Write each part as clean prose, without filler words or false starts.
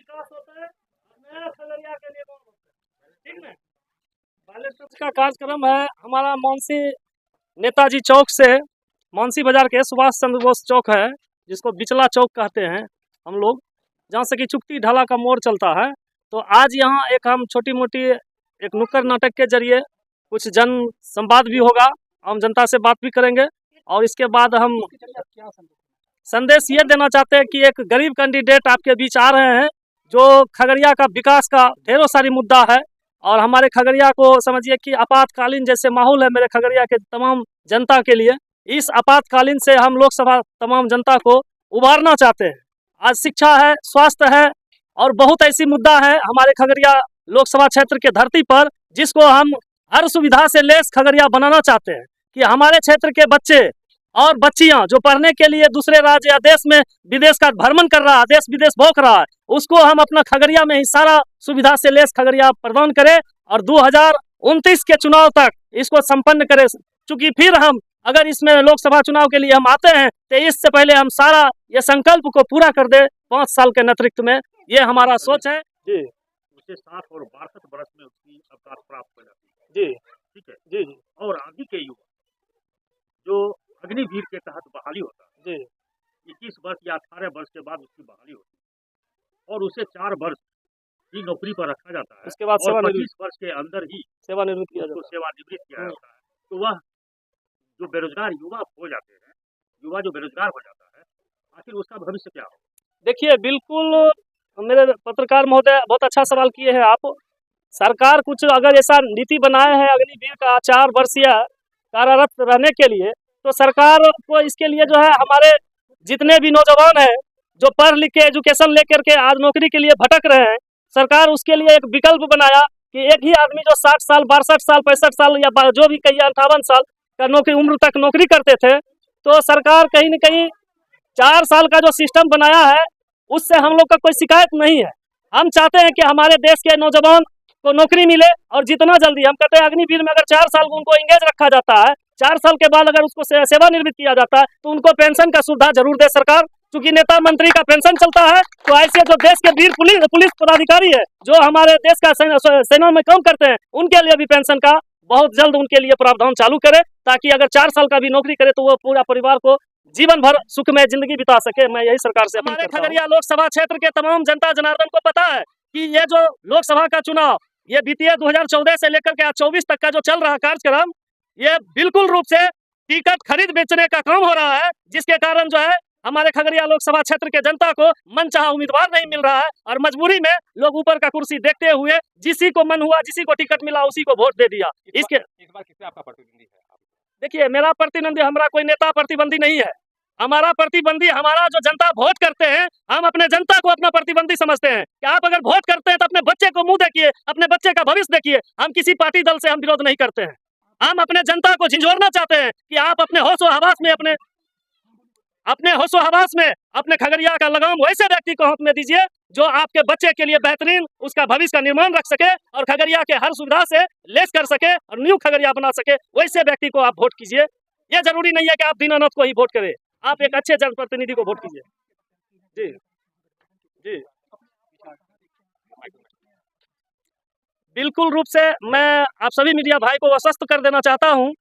विकास होता है, नया खगड़िया के लिए कौन होता है, ठीक है। बैलेट पेपर का कार्यक्रम है हमारा मानसी नेताजी चौक से, मानसी बाजार के सुभाष चंद्र बोस चौक है, जिसको बिचला चौक कहते हैं हम लोग, जहाँ से कि चुक्ति ढाला का मोड़ चलता है। तो आज यहाँ एक हम छोटी मोटी एक नुक्कड़ नाटक के जरिए कुछ जन संवाद भी होगा, हम जनता से बात भी करेंगे, और इसके बाद हम संदेश ये देना चाहते हैं कि एक गरीब कैंडिडेट आपके बीच आ रहे हैं, जो खगड़िया का विकास का ढेरों सारी मुद्दा है, और हमारे खगड़िया को समझिए कि आपातकालीन जैसे माहौल है मेरे खगड़िया के तमाम जनता के लिए। इस आपातकालीन से हम लोकसभा तमाम जनता को उबारना चाहते हैं। आज शिक्षा है, स्वास्थ्य है, और बहुत ऐसी मुद्दा है हमारे खगड़िया लोकसभा क्षेत्र के धरती पर, जिसको हम हर सुविधा से लेस खगड़िया बनाना चाहते हैं कि हमारे क्षेत्र के बच्चे और बच्चियां जो पढ़ने के लिए दूसरे राज्य या देश में विदेश का भ्रमण कर रहा है, देश विदेश भौंक रहा है, उसको हम अपना खगड़िया में ही सारा सुविधा से लेस खगड़िया प्रदान करें, और 2029 के चुनाव तक इसको संपन्न करें। चूंकि फिर हम अगर इसमें लोकसभा चुनाव के लिए हम आते हैं तो इससे पहले हम सारा ये संकल्प को पूरा कर दे 5 साल के नेतृत्व में, ये हमारा सोच है जी। उसे 60 और 62 वर्ष में उसकी अवकाश प्राप्त हो जाती है जी, ठीक है जी जी। और आगे के युवा जो अग्निवीर के तहत बहाली होता है जी, 21 वर्ष या 18 वर्ष के बाद उसकी बहाली होती है, और उसे 4 वर्ष की नौकरी पर रखा जाता है, उसके बाद और 25 वर्ष के अंदर ही सेवानिवृत्त किया उसको जाता सेवानिवृत्त किया जाता है। तो वह जो बेरोजगार युवा हो जाते हैं, युवा जो बेरोजगार हो जाता है, आखिर उसका भविष्य क्या हो? देखिए, बिल्कुल मेरे पत्रकार महोदय बहुत अच्छा सवाल किए हैं आप। सरकार कुछ अगर ऐसा नीति बनाए है अग्निवीर का 4 वर्षीय कार्यरत रहने के लिए, तो सरकार को इसके लिए जो है हमारे जितने भी नौजवान हैं जो पढ़ लिख के एजुकेशन लेकर के आज नौकरी के लिए भटक रहे हैं, सरकार उसके लिए एक विकल्प बनाया कि एक ही आदमी जो 60 साल 62 साल 65 साल या जो भी कहीं 58 साल का नौकरी उम्र तक नौकरी करते थे, तो सरकार कहीं न कहीं 4 साल का जो सिस्टम बनाया है उससे हम लोग का कोई शिकायत नहीं है। हम चाहते हैं कि हमारे देश के नौजवान को नौकरी मिले, और जितना जल्दी हम कहते हैं अग्निवीर में अगर 4 साल उनको इंगेज रखा जाता है, 4 साल के बाद अगर उसको सेवानिवृत्त किया जाता है तो उनको पेंशन का सुविधा जरूर दे सरकार। क्योंकि नेता मंत्री का पेंशन चलता है, तो ऐसे जो देश के वीर पुलिस पदाधिकारी है जो हमारे देश का सेना में काम करते हैं, उनके लिए भी पेंशन का बहुत जल्द उनके लिए प्रावधान चालू करे, ताकि अगर 4 साल का भी नौकरी करे तो वो पूरा परिवार को जीवन भर सुखमय जिंदगी बिता सके। मैं यही सरकार से अपील करता हूं। खगड़िया लोकसभा क्षेत्र के तमाम जनता जनार्दन को पता है कि ये जो लोकसभा का चुनाव ये बीते 2014 से लेकर के 24 तक का जो चल रहा कार्यक्रम, ये बिल्कुल रूप से टिकट खरीद बेचने का काम हो रहा है, जिसके कारण जो है हमारे खगड़िया लोकसभा क्षेत्र के जनता को मनचाहा उम्मीदवार नहीं मिल रहा है, और मजबूरी में लोग ऊपर का कुर्सी देखते हुए जिसी को मन हुआ, जिसी को टिकट मिला उसी को वोट दे दिया। इस बार किससे आपका प्रतिद्वंदी है? देखिए, मेरा प्रतिद्वंदी हमारा कोई नेता प्रतिद्वंदी नहीं है। हमारा प्रतिद्वंदी हमारा जो जनता वोट करते हैं, हम अपने जनता को अपना प्रतिद्वंदी समझते हैं कि आप अगर वोट करते हैं तो अपने बच्चे को मुंह देखिए, अपने बच्चे का भविष्य देखिए। हम किसी पार्टी दल से हम विरोध नहीं करते हैं। हम अपने जनता को झिझोरना चाहते हैं कि आप अपने होशो हवास में अपने खगड़िया का लगाम वैसे व्यक्ति को हाथ में दीजिए जो आपके बच्चे के लिए बेहतरीन उसका भविष्य का निर्माण रख सके, और खगड़िया के हर सुविधा से लेस कर सके, और न्यू खगड़िया बना सके। वैसे व्यक्ति को आप वोट कीजिए। ये जरूरी नहीं है कि आप दीनानाथ को ही वोट करें, आप एक अच्छे जनप्रतिनिधि को वोट कीजिए। जी जी, बिल्कुल रूप से मैं आप सभी मीडिया भाई को आश्वस्त कर देना चाहता हूं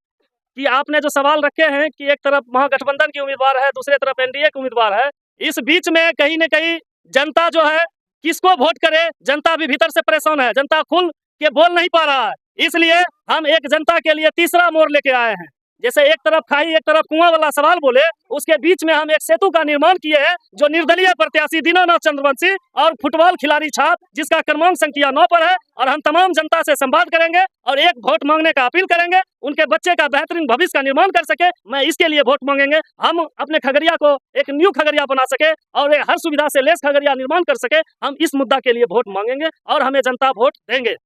कि आपने जो सवाल रखे हैं कि एक तरफ महागठबंधन की उम्मीदवार है, दूसरे तरफ एनडीए की उम्मीदवार है, इस बीच में कहीं न कहीं जनता जो है किसको वोट करे, जनता भी भीतर से परेशान है, जनता खुल के बोल नहीं पा रहा है। इसलिए हम एक जनता के लिए तीसरा मोड़ लेके आए हैं। जैसे एक तरफ खाई एक तरफ कुआं वाला सवाल बोले, उसके बीच में हम एक सेतु का निर्माण किए हैं, जो निर्दलीय प्रत्याशी दीनानाथ चंद्रवंशी और फुटबॉल खिलाड़ी छाप, जिसका क्रमांक संख्या 9 पर है, और हम तमाम जनता से संवाद करेंगे और एक वोट मांगने का अपील करेंगे, उनके बच्चे का बेहतरीन भविष्य का निर्माण कर सके। मैं इसके लिए वोट मांगेंगे, हम अपने खगड़िया को एक न्यू खगड़िया बना सके और हर सुविधा से लेस खगड़िया निर्माण कर सके। हम इस मुद्दा के लिए वोट मांगेंगे और हमें जनता वोट देंगे।